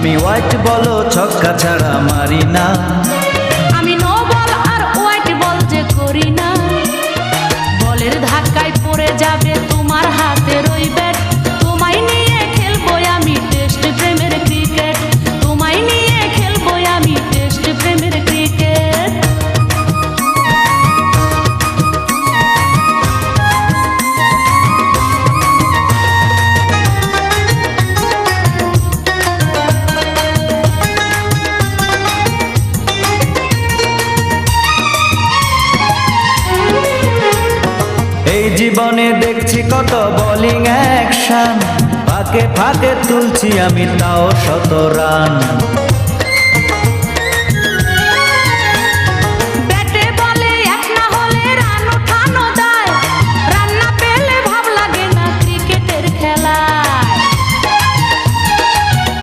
আমি হোয়াইট বলো ছক্কা ছাড়া মারি না, আমি নো বল আর হোয়াইট বল যে করি না। বলের ধাক্কায় পড়ে যাবে তোমার হাতের ওই ব্যাট, তোমায় নিয়ে খেলবো আমি টেস্ট প্রেমের ক্রিকেট, তোমায় নিয়ে খেলবো আমি টেস্ট প্রেমের ক্রিকেট। এই জীবনে দেখছি কত বোলিং অ্যাকশন, ফাঁকে ফাঁকে তুলছি আমি তাও 100 রান।